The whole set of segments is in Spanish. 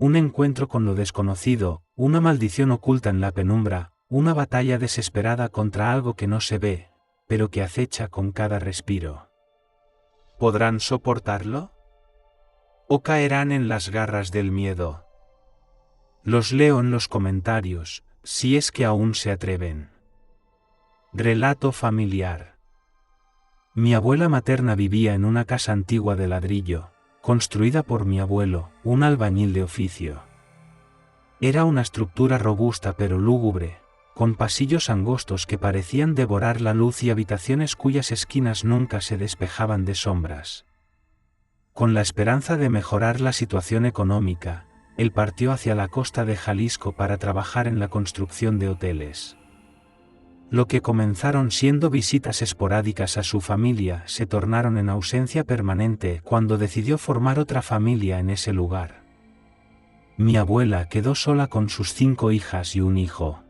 Un encuentro con lo desconocido, una maldición oculta en la penumbra, una batalla desesperada contra algo que no se ve, pero que acecha con cada respiro. ¿Podrán soportarlo? ¿O caerán en las garras del miedo? Los leo en los comentarios, si es que aún se atreven. Relato familiar. Mi abuela materna vivía en una casa antigua de ladrillo, construida por mi abuelo, un albañil de oficio. Era una estructura robusta pero lúgubre, con pasillos angostos que parecían devorar la luz y habitaciones cuyas esquinas nunca se despejaban de sombras. Con la esperanza de mejorar la situación económica, él partió hacia la costa de Jalisco para trabajar en la construcción de hoteles. Lo que comenzaron siendo visitas esporádicas a su familia se tornaron en ausencia permanente cuando decidió formar otra familia en ese lugar. Mi abuela quedó sola con sus 5 hijas y un hijo.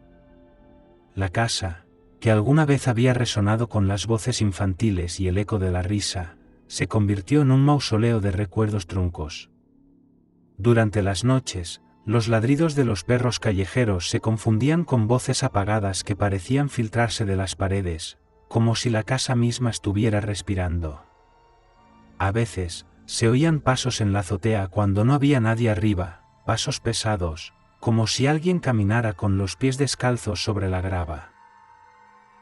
La casa, que alguna vez había resonado con las voces infantiles y el eco de la risa, se convirtió en un mausoleo de recuerdos truncos. Durante las noches, los ladridos de los perros callejeros se confundían con voces apagadas que parecían filtrarse de las paredes, como si la casa misma estuviera respirando. A veces, se oían pasos en la azotea cuando no había nadie arriba, pasos pesados, como si alguien caminara con los pies descalzos sobre la grava.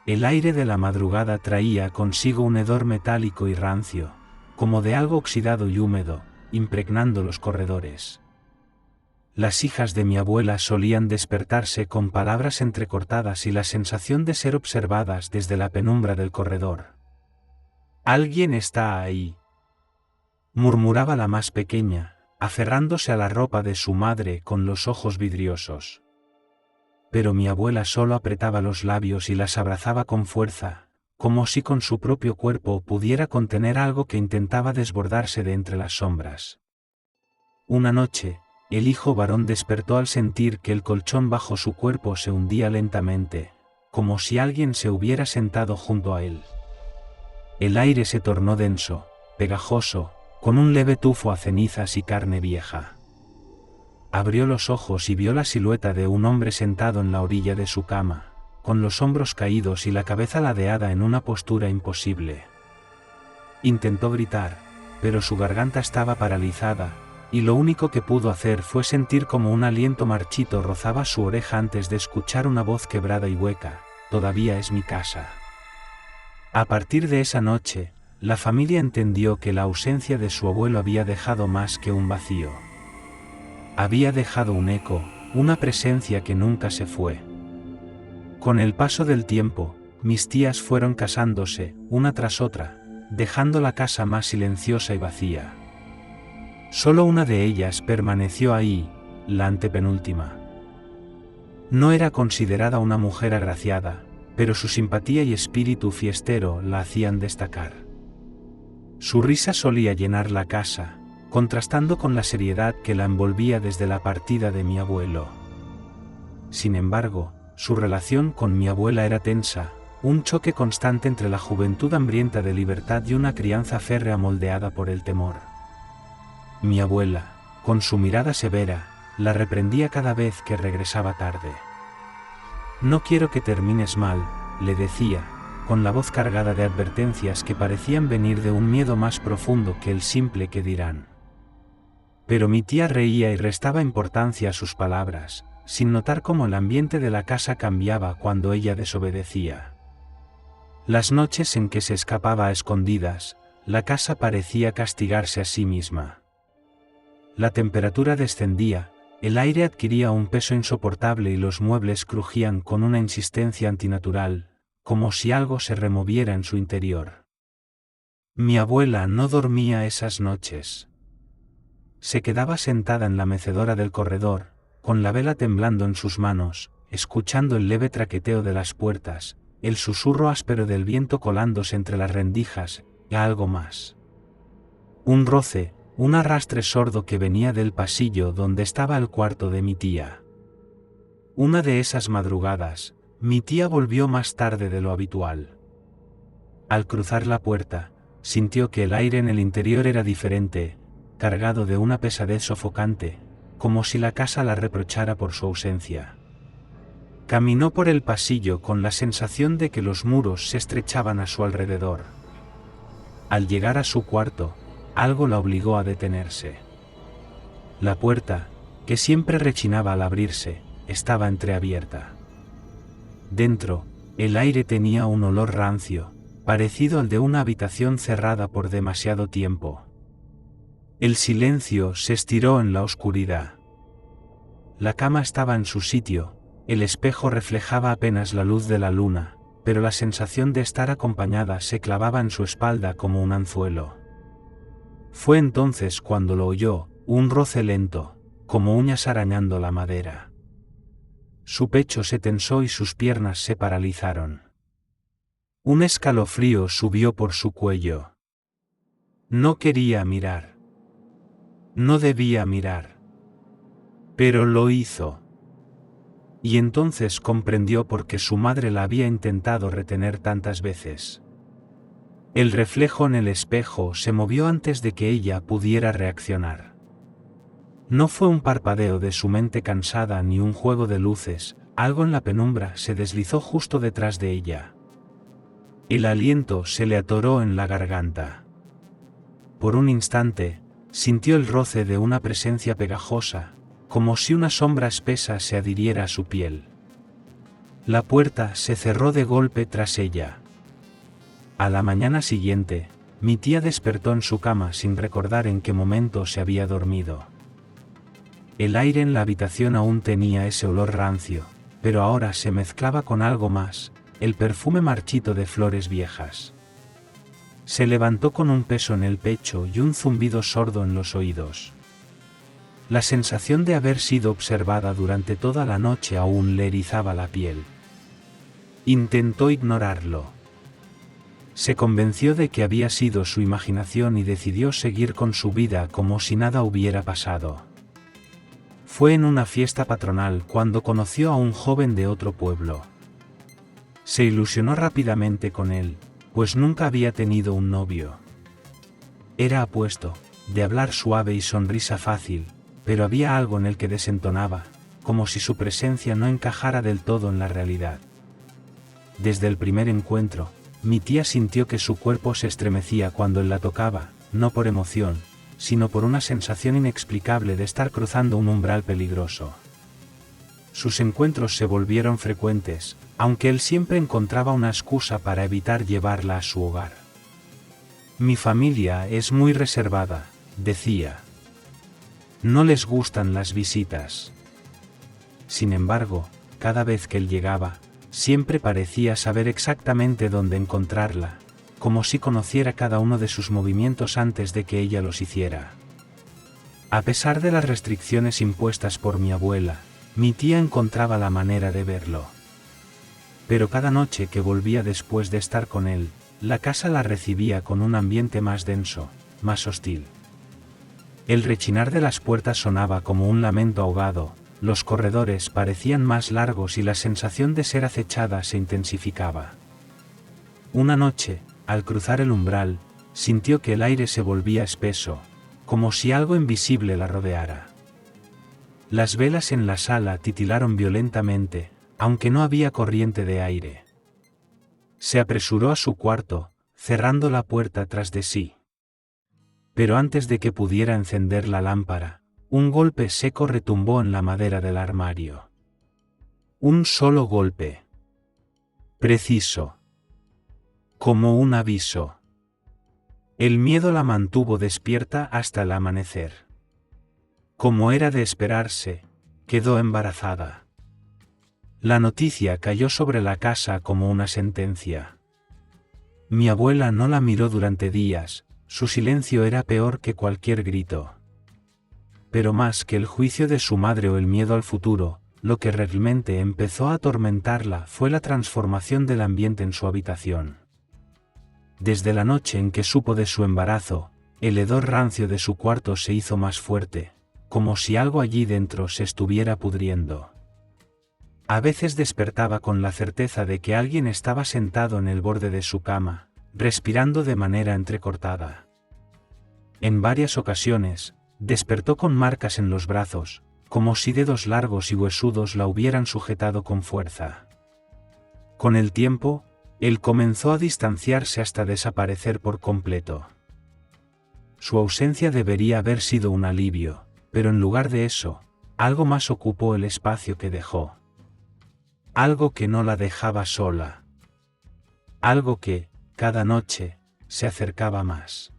El aire de la madrugada traía consigo un hedor metálico y rancio, como de algo oxidado y húmedo, impregnando los corredores. Las hijas de mi abuela solían despertarse con palabras entrecortadas y la sensación de ser observadas desde la penumbra del corredor. «Alguien está ahí», murmuraba la más pequeña, aferrándose a la ropa de su madre con los ojos vidriosos. Pero mi abuela solo apretaba los labios y las abrazaba con fuerza, como si con su propio cuerpo pudiera contener algo que intentaba desbordarse de entre las sombras. Una noche, el hijo varón despertó al sentir que el colchón bajo su cuerpo se hundía lentamente, como si alguien se hubiera sentado junto a él. El aire se tornó denso, pegajoso, con un leve tufo a cenizas y carne vieja. Abrió los ojos y vio la silueta de un hombre sentado en la orilla de su cama, con los hombros caídos y la cabeza ladeada en una postura imposible. Intentó gritar, pero su garganta estaba paralizada, y lo único que pudo hacer fue sentir como un aliento marchito rozaba su oreja antes de escuchar una voz quebrada y hueca: «Todavía es mi casa». A partir de esa noche, la familia entendió que la ausencia de su abuelo había dejado más que un vacío. Había dejado un eco, una presencia que nunca se fue. Con el paso del tiempo, mis tías fueron casándose, una tras otra, dejando la casa más silenciosa y vacía. Solo una de ellas permaneció ahí, la antepenúltima. No era considerada una mujer agraciada, pero su simpatía y espíritu fiestero la hacían destacar. Su risa solía llenar la casa, contrastando con la seriedad que la envolvía desde la partida de mi abuelo. Sin embargo, su relación con mi abuela era tensa, un choque constante entre la juventud hambrienta de libertad y una crianza férrea moldeada por el temor. Mi abuela, con su mirada severa, la reprendía cada vez que regresaba tarde. «No quiero que termines mal», le decía, con la voz cargada de advertencias que parecían venir de un miedo más profundo que el simple «qué dirán». Pero mi tía reía y restaba importancia a sus palabras, sin notar cómo el ambiente de la casa cambiaba cuando ella desobedecía. Las noches en que se escapaba a escondidas, la casa parecía castigarse a sí misma. La temperatura descendía, el aire adquiría un peso insoportable y los muebles crujían con una insistencia antinatural, como si algo se removiera en su interior. Mi abuela no dormía esas noches. Se quedaba sentada en la mecedora del corredor, con la vela temblando en sus manos, escuchando el leve traqueteo de las puertas, el susurro áspero del viento colándose entre las rendijas, y algo más. Un roce, un arrastre sordo que venía del pasillo donde estaba el cuarto de mi tía. Una de esas madrugadas, mi tía volvió más tarde de lo habitual. Al cruzar la puerta, sintió que el aire en el interior era diferente, cargado de una pesadez sofocante, como si la casa la reprochara por su ausencia. Caminó por el pasillo con la sensación de que los muros se estrechaban a su alrededor. Al llegar a su cuarto, algo la obligó a detenerse. La puerta, que siempre rechinaba al abrirse, estaba entreabierta. Dentro, el aire tenía un olor rancio, parecido al de una habitación cerrada por demasiado tiempo. El silencio se estiró en la oscuridad. La cama estaba en su sitio, el espejo reflejaba apenas la luz de la luna, pero la sensación de estar acompañada se clavaba en su espalda como un anzuelo. Fue entonces cuando lo oyó, un roce lento, como uñas arañando la madera. Su pecho se tensó y sus piernas se paralizaron. Un escalofrío subió por su cuello. No quería mirar. No debía mirar. Pero lo hizo. Y entonces comprendió por qué su madre la había intentado retener tantas veces. El reflejo en el espejo se movió antes de que ella pudiera reaccionar. No fue un parpadeo de su mente cansada ni un juego de luces, algo en la penumbra se deslizó justo detrás de ella. El aliento se le atoró en la garganta. Por un instante, sintió el roce de una presencia pegajosa, como si una sombra espesa se adhiriera a su piel. La puerta se cerró de golpe tras ella. A la mañana siguiente, mi tía despertó en su cama sin recordar en qué momento se había dormido. El aire en la habitación aún tenía ese olor rancio, pero ahora se mezclaba con algo más, el perfume marchito de flores viejas. Se levantó con un peso en el pecho y un zumbido sordo en los oídos. La sensación de haber sido observada durante toda la noche aún le erizaba la piel. Intentó ignorarlo. Se convenció de que había sido su imaginación y decidió seguir con su vida como si nada hubiera pasado. Fue en una fiesta patronal cuando conoció a un joven de otro pueblo. Se ilusionó rápidamente con él, pues nunca había tenido un novio. Era apuesto, de hablar suave y sonrisa fácil, pero había algo en el que desentonaba, como si su presencia no encajara del todo en la realidad. Desde el primer encuentro, mi tía sintió que su cuerpo se estremecía cuando él la tocaba, no por emoción, sino por una sensación inexplicable de estar cruzando un umbral peligroso. Sus encuentros se volvieron frecuentes, aunque él siempre encontraba una excusa para evitar llevarla a su hogar. Mi familia es muy reservada, decía. No les gustan las visitas. Sin embargo, cada vez que él llegaba, siempre parecía saber exactamente dónde encontrarla, como si conociera cada uno de sus movimientos antes de que ella los hiciera. A pesar de las restricciones impuestas por mi abuela, mi tía encontraba la manera de verlo. Pero cada noche que volvía después de estar con él, la casa la recibía con un ambiente más denso, más hostil. El rechinar de las puertas sonaba como un lamento ahogado, los corredores parecían más largos y la sensación de ser acechada se intensificaba. Una noche, al cruzar el umbral, sintió que el aire se volvía espeso, como si algo invisible la rodeara. Las velas en la sala titilaron violentamente, aunque no había corriente de aire. Se apresuró a su cuarto, cerrando la puerta tras de sí. Pero antes de que pudiera encender la lámpara, un golpe seco retumbó en la madera del armario. Un solo golpe. Preciso. Como un aviso. El miedo la mantuvo despierta hasta el amanecer. Como era de esperarse, quedó embarazada. La noticia cayó sobre la casa como una sentencia. Mi abuela no la miró durante días, su silencio era peor que cualquier grito. Pero más que el juicio de su madre o el miedo al futuro, lo que realmente empezó a atormentarla fue la transformación del ambiente en su habitación. Desde la noche en que supo de su embarazo, el hedor rancio de su cuarto se hizo más fuerte, como si algo allí dentro se estuviera pudriendo. A veces despertaba con la certeza de que alguien estaba sentado en el borde de su cama, respirando de manera entrecortada. En varias ocasiones, despertó con marcas en los brazos, como si dedos largos y huesudos la hubieran sujetado con fuerza. Con el tiempo, él comenzó a distanciarse hasta desaparecer por completo. Su ausencia debería haber sido un alivio, pero en lugar de eso, algo más ocupó el espacio que dejó. Algo que no la dejaba sola. Algo que, cada noche, se acercaba más.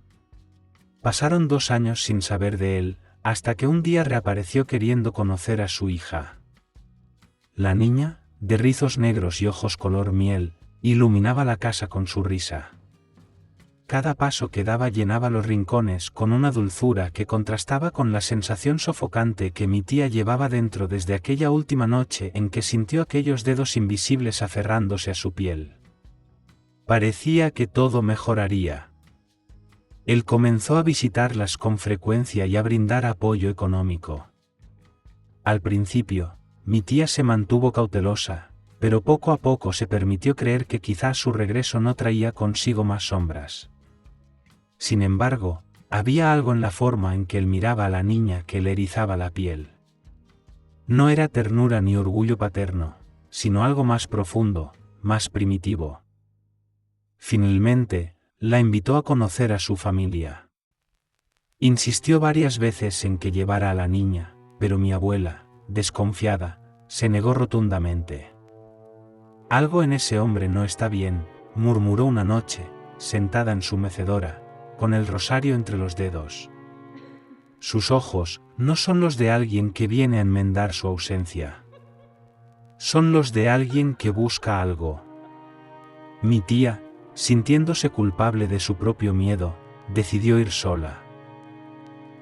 Pasaron 2 años sin saber de él, hasta que un día reapareció queriendo conocer a su hija. La niña, de rizos negros y ojos color miel, iluminaba la casa con su risa. Cada paso que daba llenaba los rincones con una dulzura que contrastaba con la sensación sofocante que mi tía llevaba dentro desde aquella última noche en que sintió aquellos dedos invisibles aferrándose a su piel. Parecía que todo mejoraría. Él comenzó a visitarlas con frecuencia y a brindar apoyo económico. Al principio, mi tía se mantuvo cautelosa, pero poco a poco se permitió creer que quizás su regreso no traía consigo más sombras. Sin embargo, había algo en la forma en que él miraba a la niña que le erizaba la piel. No era ternura ni orgullo paterno, sino algo más profundo, más primitivo. Finalmente, la invitó a conocer a su familia. Insistió varias veces en que llevara a la niña, pero mi abuela, desconfiada, se negó rotundamente. «Algo en ese hombre no está bien», murmuró una noche, sentada en su mecedora, con el rosario entre los dedos. Sus ojos no son los de alguien que viene a enmendar su ausencia. Son los de alguien que busca algo. Mi tía, sintiéndose culpable de su propio miedo, decidió ir sola.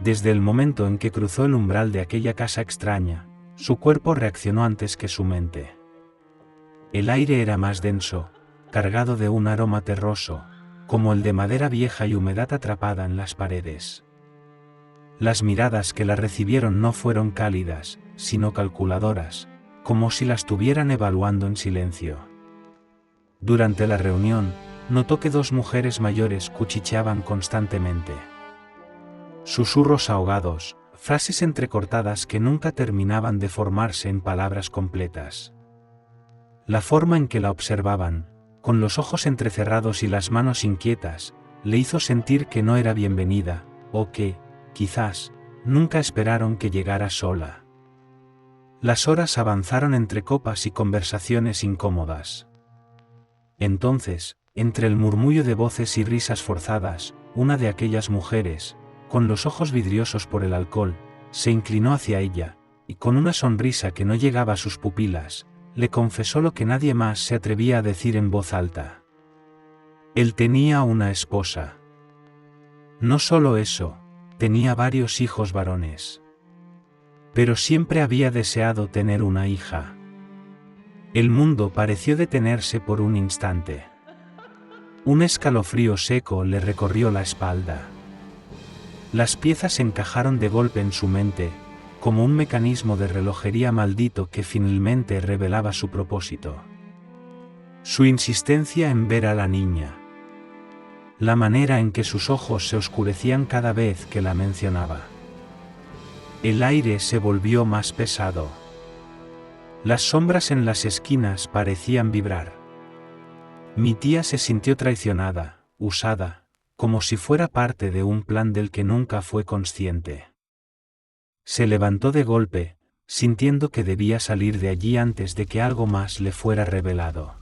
Desde el momento en que cruzó el umbral de aquella casa extraña, su cuerpo reaccionó antes que su mente. El aire era más denso, cargado de un aroma terroso, como el de madera vieja y humedad atrapada en las paredes. Las miradas que la recibieron no fueron cálidas, sino calculadoras, como si la estuvieran evaluando en silencio. Durante la reunión, notó que 2 mujeres mayores cuchicheaban constantemente. Susurros ahogados, frases entrecortadas que nunca terminaban de formarse en palabras completas. La forma en que la observaban, con los ojos entrecerrados y las manos inquietas, le hizo sentir que no era bienvenida, o que, quizás, nunca esperaron que llegara sola. Las horas avanzaron entre copas y conversaciones incómodas. Entonces, entre el murmullo de voces y risas forzadas, una de aquellas mujeres, con los ojos vidriosos por el alcohol, se inclinó hacia ella, y con una sonrisa que no llegaba a sus pupilas, le confesó lo que nadie más se atrevía a decir en voz alta. Él tenía una esposa. No solo eso, tenía varios hijos varones. Pero siempre había deseado tener una hija. El mundo pareció detenerse por un instante. Un escalofrío seco le recorrió la espalda. Las piezas encajaron de golpe en su mente, como un mecanismo de relojería maldito que finalmente revelaba su propósito. Su insistencia en ver a la niña. La manera en que sus ojos se oscurecían cada vez que la mencionaba. El aire se volvió más pesado. Las sombras en las esquinas parecían vibrar. Mi tía se sintió traicionada, usada, como si fuera parte de un plan del que nunca fue consciente. Se levantó de golpe, sintiendo que debía salir de allí antes de que algo más le fuera revelado.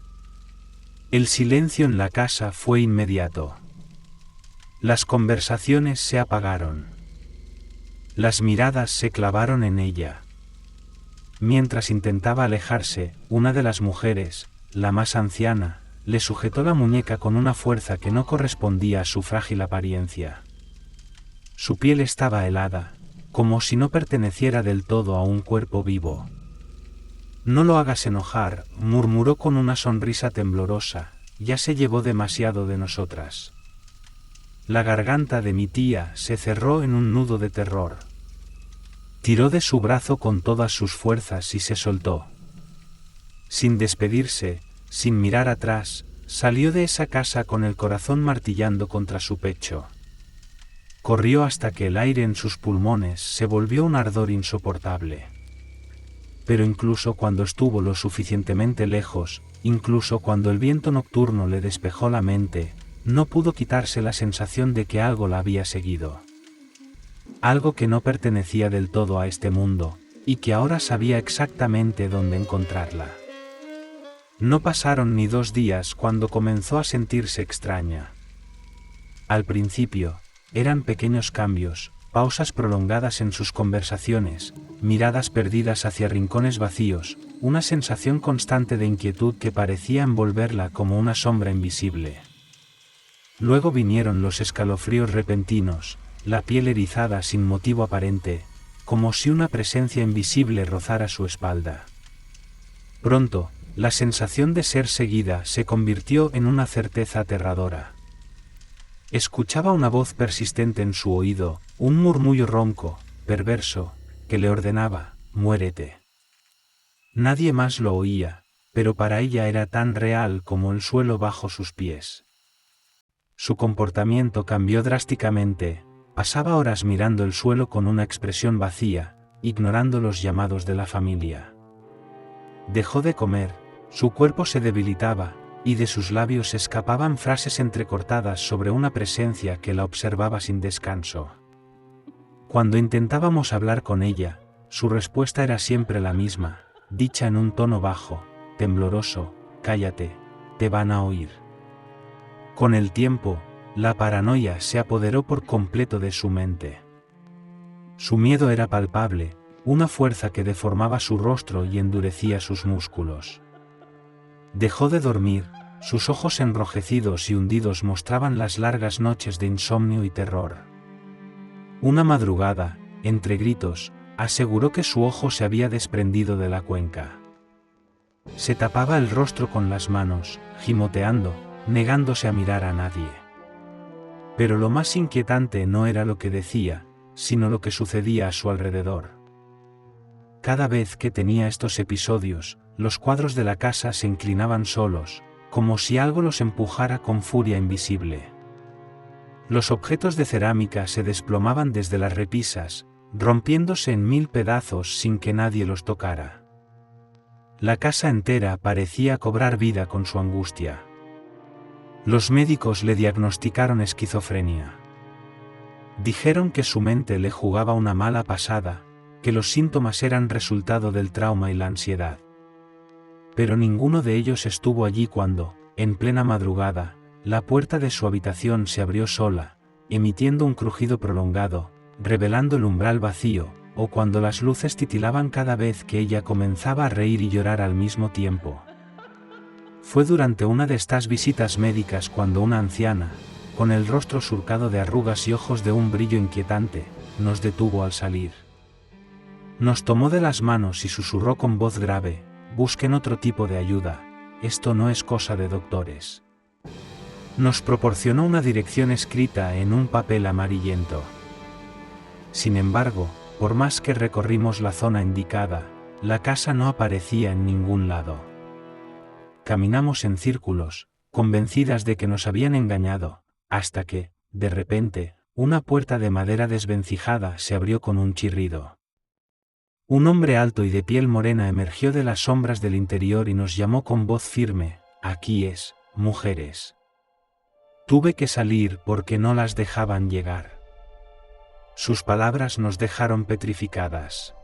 El silencio en la casa fue inmediato. Las conversaciones se apagaron. Las miradas se clavaron en ella. Mientras intentaba alejarse, una de las mujeres, la más anciana, le sujetó la muñeca con una fuerza que no correspondía a su frágil apariencia. Su piel estaba helada, como si no perteneciera del todo a un cuerpo vivo. «No lo hagas enojar», murmuró con una sonrisa temblorosa, «ya se llevó demasiado de nosotras». La garganta de mi tía se cerró en un nudo de terror. Tiró de su brazo con todas sus fuerzas y se soltó. Sin despedirse, sin mirar atrás, salió de esa casa con el corazón martillando contra su pecho. Corrió hasta que el aire en sus pulmones se volvió un ardor insoportable. pero incluso cuando estuvo lo suficientemente lejos, incluso cuando el viento nocturno le despejó la mente, no pudo quitarse la sensación de que algo la había seguido. Algo que no pertenecía del todo a este mundo, y que ahora sabía exactamente dónde encontrarla. No pasaron ni 2 días cuando comenzó a sentirse extraña. Al principio, eran pequeños cambios, pausas prolongadas en sus conversaciones, miradas perdidas hacia rincones vacíos, una sensación constante de inquietud que parecía envolverla como una sombra invisible. Luego vinieron los escalofríos repentinos, la piel erizada sin motivo aparente, como si una presencia invisible rozara su espalda. Pronto, la sensación de ser seguida se convirtió en una certeza aterradora. Escuchaba una voz persistente en su oído, un murmullo ronco, perverso, que le ordenaba: «Muérete». Nadie más lo oía, pero para ella era tan real como el suelo bajo sus pies. Su comportamiento cambió drásticamente, pasaba horas mirando el suelo con una expresión vacía, ignorando los llamados de la familia. Dejó de comer, su cuerpo se debilitaba, y de sus labios escapaban frases entrecortadas sobre una presencia que la observaba sin descanso. Cuando intentábamos hablar con ella, su respuesta era siempre la misma, dicha en un tono bajo, tembloroso: «Cállate, te van a oír». Con el tiempo, la paranoia se apoderó por completo de su mente. Su miedo era palpable, una fuerza que deformaba su rostro y endurecía sus músculos. Dejó de dormir, sus ojos enrojecidos y hundidos mostraban las largas noches de insomnio y terror. Una madrugada, entre gritos, aseguró que su ojo se había desprendido de la cuenca. Se tapaba el rostro con las manos, gimoteando, negándose a mirar a nadie. Pero lo más inquietante no era lo que decía, sino lo que sucedía a su alrededor. Cada vez que tenía estos episodios, los cuadros de la casa se inclinaban solos, como si algo los empujara con furia invisible. Los objetos de cerámica se desplomaban desde las repisas, rompiéndose en 1000 pedazos sin que nadie los tocara. La casa entera parecía cobrar vida con su angustia. Los médicos le diagnosticaron esquizofrenia. Dijeron que su mente le jugaba una mala pasada, que los síntomas eran resultado del trauma y la ansiedad. Pero ninguno de ellos estuvo allí cuando, en plena madrugada, la puerta de su habitación se abrió sola, emitiendo un crujido prolongado, revelando el umbral vacío, o cuando las luces titilaban cada vez que ella comenzaba a reír y llorar al mismo tiempo. Fue durante una de estas visitas médicas cuando una anciana, con el rostro surcado de arrugas y ojos de un brillo inquietante, nos detuvo al salir. Nos tomó de las manos y susurró con voz grave: «Busquen otro tipo de ayuda, esto no es cosa de doctores». Nos proporcionó una dirección escrita en un papel amarillento. Sin embargo, por más que recorrimos la zona indicada, la casa no aparecía en ningún lado. Caminamos en círculos, convencidas de que nos habían engañado, hasta que, de repente, una puerta de madera desvencijada se abrió con un chirrido. Un hombre alto y de piel morena emergió de las sombras del interior y nos llamó con voz firme: «Aquí es, mujeres». Tuve que salir porque no las dejaban llegar. Sus palabras nos dejaron petrificadas.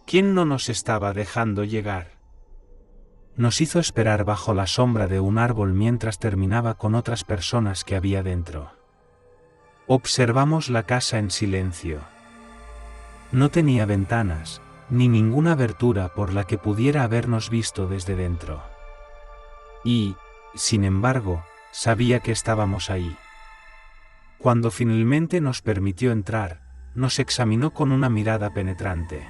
¿Quién no nos estaba dejando llegar? Nos hizo esperar bajo la sombra de un árbol mientras terminaba con otras personas que había dentro. Observamos la casa en silencio. No tenía ventanas, ni ninguna abertura por la que pudiera habernos visto desde dentro. Y, sin embargo, sabía que estábamos ahí. Cuando finalmente nos permitió entrar, nos examinó con una mirada penetrante.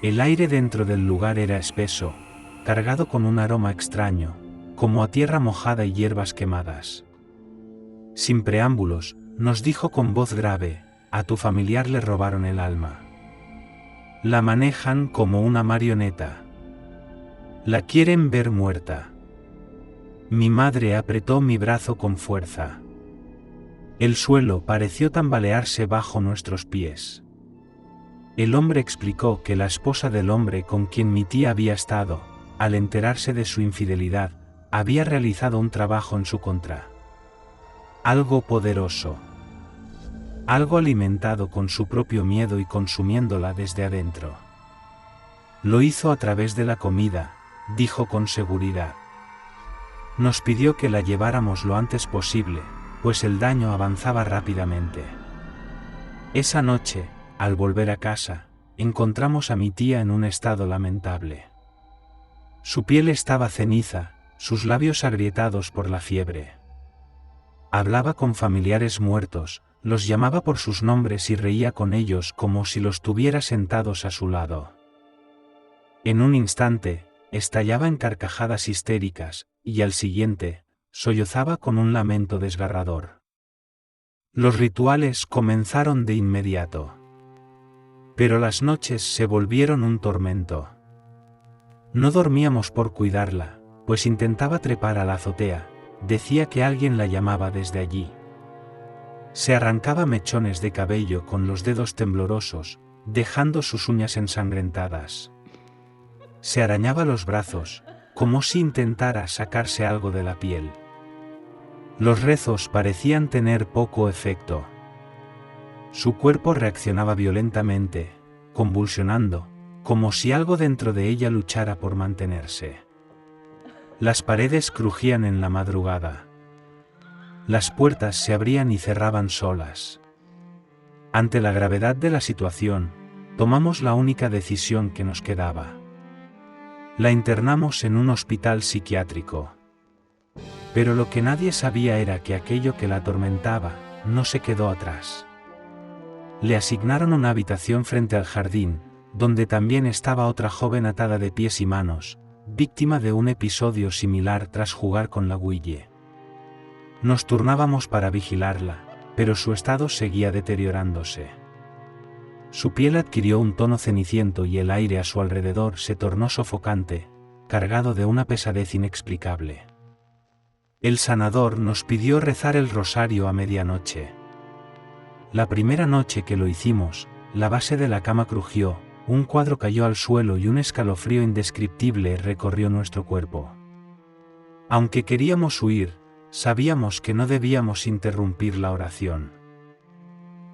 El aire dentro del lugar era espeso, cargado con un aroma extraño, como a tierra mojada y hierbas quemadas. Sin preámbulos, nos dijo con voz grave: «A tu familiar le robaron el alma. La manejan como una marioneta. La quieren ver muerta». Mi madre apretó mi brazo con fuerza. El suelo pareció tambalearse bajo nuestros pies. El hombre explicó que la esposa del hombre con quien mi tía había estado, al enterarse de su infidelidad, había realizado un trabajo en su contra. Algo poderoso. Algo alimentado con su propio miedo y consumiéndola desde adentro. Lo hizo a través de la comida, dijo con seguridad. Nos pidió que la lleváramos lo antes posible, pues el daño avanzaba rápidamente. Esa noche, al volver a casa, encontramos a mi tía en un estado lamentable. Su piel estaba ceniza, sus labios agrietados por la fiebre. Hablaba con familiares muertos, los llamaba por sus nombres y reía con ellos como si los tuviera sentados a su lado. En un instante, estallaba en carcajadas histéricas, y al siguiente, sollozaba con un lamento desgarrador. Los rituales comenzaron de inmediato. Pero las noches se volvieron un tormento. No dormíamos por cuidarla, pues intentaba trepar a la azotea, decía que alguien la llamaba desde allí. Se arrancaba mechones de cabello con los dedos temblorosos, dejando sus uñas ensangrentadas. Se arañaba los brazos, como si intentara sacarse algo de la piel. Los rezos parecían tener poco efecto. Su cuerpo reaccionaba violentamente, convulsionando, como si algo dentro de ella luchara por mantenerse. Las paredes crujían en la madrugada. Las puertas se abrían y cerraban solas. Ante la gravedad de la situación, tomamos la única decisión que nos quedaba. La internamos en un hospital psiquiátrico. Pero lo que nadie sabía era que aquello que la atormentaba no se quedó atrás. Le asignaron una habitación frente al jardín, donde también estaba otra joven atada de pies y manos, víctima de un episodio similar tras jugar con la Ouija. Nos turnábamos para vigilarla, pero su estado seguía deteriorándose. Su piel adquirió un tono ceniciento y el aire a su alrededor se tornó sofocante, cargado de una pesadez inexplicable. El sanador nos pidió rezar el rosario a medianoche. La primera noche que lo hicimos, la base de la cama crujió, un cuadro cayó al suelo y un escalofrío indescriptible recorrió nuestro cuerpo. Aunque queríamos huir, sabíamos que no debíamos interrumpir la oración.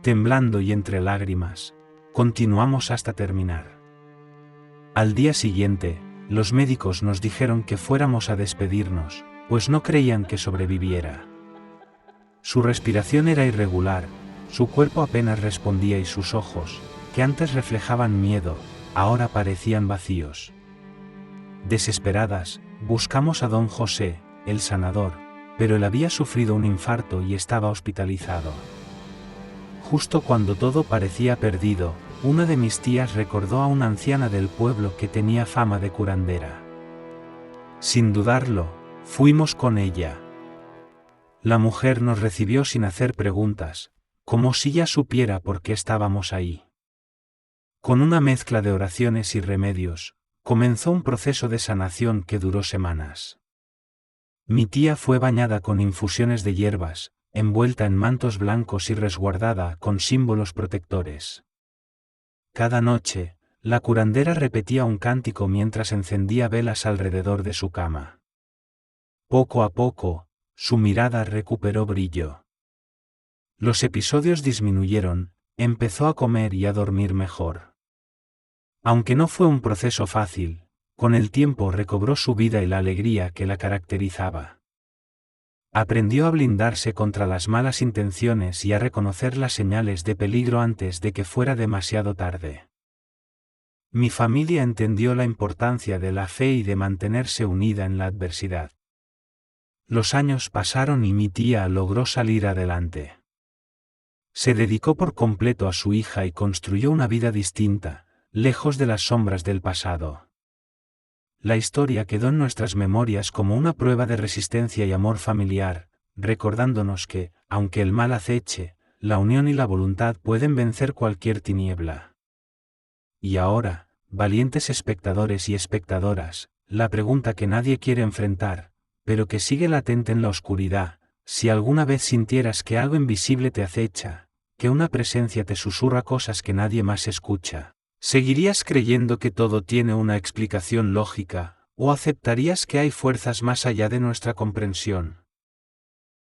Temblando y entre lágrimas, continuamos hasta terminar. Al día siguiente, los médicos nos dijeron que fuéramos a despedirnos, pues no creían que sobreviviera. Su respiración era irregular, su cuerpo apenas respondía y sus ojos, que antes reflejaban miedo, ahora parecían vacíos. Desesperadas, buscamos a don José, el sanador, pero él había sufrido un infarto y estaba hospitalizado. Justo cuando todo parecía perdido, una de mis tías recordó a una anciana del pueblo que tenía fama de curandera. Sin dudarlo, fuimos con ella. La mujer nos recibió sin hacer preguntas, como si ya supiera por qué estábamos ahí. Con una mezcla de oraciones y remedios, comenzó un proceso de sanación que duró semanas. Mi tía fue bañada con infusiones de hierbas, envuelta en mantos blancos y resguardada con símbolos protectores. Cada noche, la curandera repetía un cántico mientras encendía velas alrededor de su cama. Poco a poco, su mirada recuperó brillo. Los episodios disminuyeron, empezó a comer y a dormir mejor. Aunque no fue un proceso fácil, con el tiempo recobró su vida y la alegría que la caracterizaba. Aprendió a blindarse contra las malas intenciones y a reconocer las señales de peligro antes de que fuera demasiado tarde. Mi familia entendió la importancia de la fe y de mantenerse unida en la adversidad. Los años pasaron y mi tía logró salir adelante. Se dedicó por completo a su hija y construyó una vida distinta, lejos de las sombras del pasado. La historia quedó en nuestras memorias como una prueba de resistencia y amor familiar, recordándonos que, aunque el mal aceche, la unión y la voluntad pueden vencer cualquier tiniebla. Y ahora, valientes espectadores y espectadoras, la pregunta que nadie quiere enfrentar, pero que sigue latente en la oscuridad: si alguna vez sintieras que algo invisible te acecha, que una presencia te susurra cosas que nadie más escucha, ¿Seguirías creyendo que todo tiene una explicación lógica, o aceptarías que hay fuerzas más allá de nuestra comprensión?